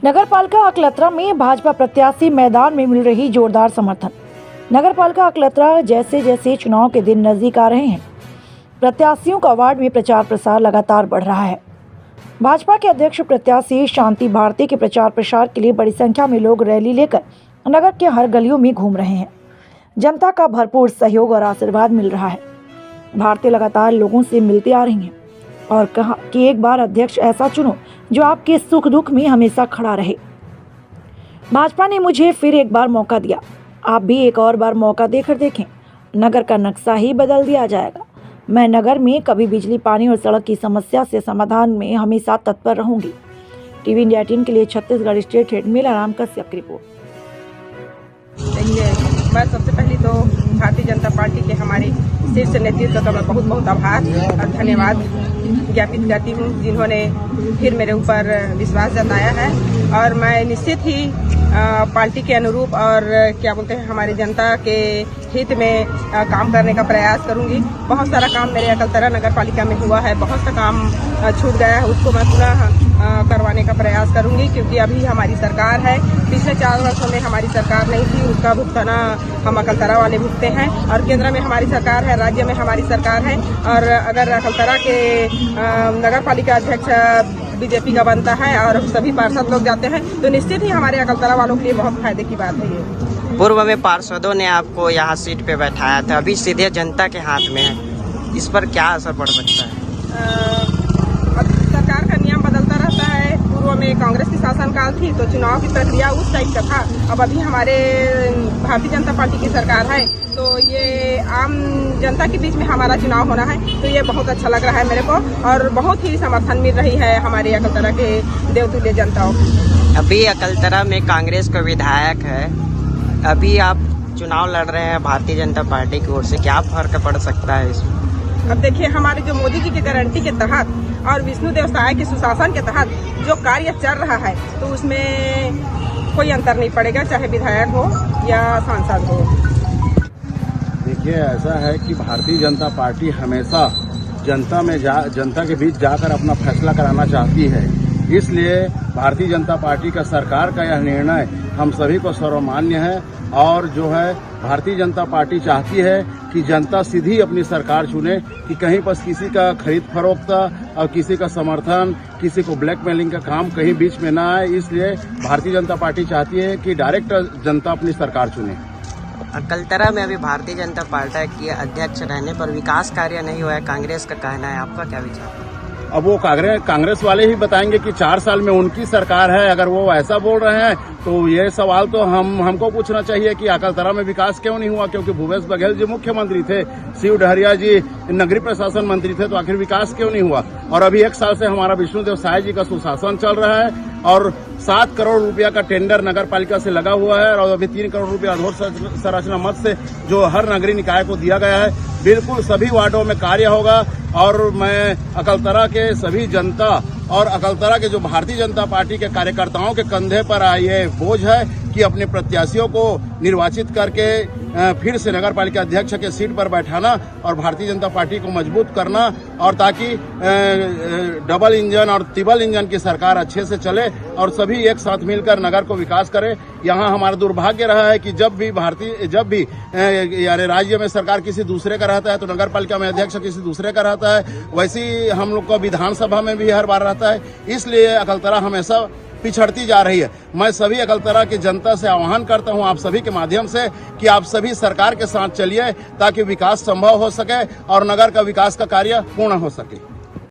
नगर पालिका अकलतरा में भाजपा प्रत्याशी मैदान में मिल रही जोरदार समर्थन। नगर पालिका अकलतरा जैसे जैसे चुनाव के दिन नजदीक आ रहे हैं, प्रत्याशियों का वार्ड में प्रचार प्रसार लगातार बढ़ रहा है। भाजपा के अध्यक्ष प्रत्याशी शांति भारती के प्रचार प्रसार के लिए बड़ी संख्या में लोग रैली लेकर नगर के हर गलियों में घूम रहे हैं। जनता का भरपूर सहयोग और आशीर्वाद मिल रहा है। भारती लगातार लोगों से मिलते आ रही हैं और कहा कि एक बार अध्यक्ष ऐसा चुनो जो आपके सुख दुख में हमेशा खड़ा रहे। भाजपा ने मुझे फिर एक बार मौका दिया, आप भी एक और बार मौका देकर देखें, नगर का नक्शा ही बदल दिया जाएगा। मैं नगर में कभी बिजली, पानी और सड़क की समस्या से समाधान में हमेशा तत्पर रहूंगी। टीवी इंडिया 18 के लिए छत्तीसगढ़ स्टेट हेड मेलाराम कश्यप की रिपोर्ट। देखिए, मैं सबसे पहले तो भारतीय जनता पार्टी के हमारे शीर्ष नेतृत्व का मैं बहुत बहुत आभार और धन्यवाद ज्ञापित करती हूँ, जिन्होंने फिर मेरे ऊपर विश्वास जताया है। और मैं निश्चित ही पार्टी के अनुरूप और क्या बोलते हैं हमारी जनता के हित में काम करने का प्रयास करूंगी। बहुत सारा काम मेरे अकलतरा नगर पालिका में हुआ है, बहुत सा काम छूट गया है, उसको मैं पुनः करवाने का प्रयास करूंगी, क्योंकि अभी हमारी सरकार है। पिछले 4 वर्षों में हमारी सरकार नहीं थी, उसका भुगताना हम अकलतरा वाले भुगते हैं। और केंद्र में हमारी सरकार है, राज्य में हमारी सरकार है। और अगर अकलतरा के नगर पालिका अध्यक्ष बीजेपी का बनता है और सभी पार्षद लोग जाते हैं, तो निश्चित ही हमारे अकलतरा वालों के लिए बहुत फायदे की बात है ये। पूर्व में पार्षदों ने आपको यहाँ सीट पे बैठाया था, अभी सीधे जनता के हाथ में है, इस पर क्या असर पड़ सकता है? सरकार का नियम बदलता रहता है। पूर्व में कांग्रेस की शासनकाल थी तो चुनाव की प्रक्रिया उस टाइप का था। अब अभी हमारे भारतीय जनता पार्टी की सरकार है, तो ये आम जनता के बीच में हमारा चुनाव होना है, तो ये बहुत अच्छा लग रहा है मेरे को। और बहुत ही समर्थन मिल रही है हमारे अकलतरा के देवतुल्य जनताओं को। अभी अकलतरा में कांग्रेस का विधायक है, अभी आप चुनाव लड़ रहे हैं भारतीय जनता पार्टी की ओर से, क्या फर्क पड़ सकता है इसमें? अब देखिए, हमारे जो मोदी जी की गारंटी के तहत और विष्णु देव साय के सुशासन के तहत जो कार्य चल रहा है, तो उसमें कोई अंतर नहीं पड़ेगा, चाहे विधायक हो या सांसद हो। देखिए, ऐसा है कि भारतीय जनता पार्टी हमेशा जनता के बीच जाकर अपना फैसला कराना चाहती है। इसलिए भारतीय जनता पार्टी का सरकार का यह निर्णय हम सभी को सर्वमान्य है। और जो है भारतीय जनता पार्टी चाहती है कि जनता सीधी अपनी सरकार चुने, कि कहीं पर किसी का खरीद फरोख्त और किसी का समर्थन, किसी को ब्लैकमेलिंग का काम कहीं बीच में ना आए। इसलिए भारतीय जनता पार्टी चाहती है कि डायरेक्ट जनता अपनी सरकार चुने। अकलतरा में अभी भारतीय जनता पार्टी के अध्यक्ष रहने पर विकास कार्य नहीं हुआ है, कांग्रेस का कहना है, आपका क्या विचार? अब वो कांग्रेस वाले ही बताएंगे कि 4 साल में उनकी सरकार है। अगर वो ऐसा बोल रहे हैं तो ये सवाल तो हमको पूछना चाहिए कि अकलतरा में विकास क्यों नहीं हुआ, क्योंकि भूपेश बघेल जी मुख्यमंत्री थे, शिव डहरिया जी नगरीय प्रशासन मंत्री थे, तो आखिर विकास क्यों नहीं हुआ? और अभी 1 साल से हमारा विष्णु देव साय जी का सुशासन चल रहा है और 7 करोड़ रुपया का टेंडर नगर पालिका से लगा हुआ है और अभी 3 करोड़ रुपया अधोसंरचना मद से जो हर नगरीय निकाय को दिया गया है। बिल्कुल सभी वार्डों में कार्य होगा और मैं अकलतरा के सभी जनता और अकलतरा के जो भारतीय जनता पार्टी के कार्यकर्ताओं के कंधे पर ये बोझ है कि अपने प्रत्याशियों को निर्वाचित करके फिर से नगर पालिका अध्यक्ष के सीट पर बैठाना और भारतीय जनता पार्टी को मजबूत करना, और ताकि डबल इंजन और ट्रिपल इंजन की सरकार अच्छे से चले और सभी एक साथ मिलकर नगर को विकास करे। यहाँ हमारा दुर्भाग्य रहा है कि जब भी यानी राज्य में सरकार किसी दूसरे का रहता है तो नगर पालिका में अध्यक्ष किसी दूसरे का रहता है, वैसे ही हम लोग को विधानसभा में भी हर बार रहता है। इसलिए अकलतरा हमेशा पिछड़ती जा रही है। मैं सभी अकलतरा की जनता से आह्वान करता हूं आप सभी के माध्यम से कि आप सभी सरकार के साथ चलिए ताकि विकास संभव हो सके और नगर का विकास का कार्य पूर्ण हो सके।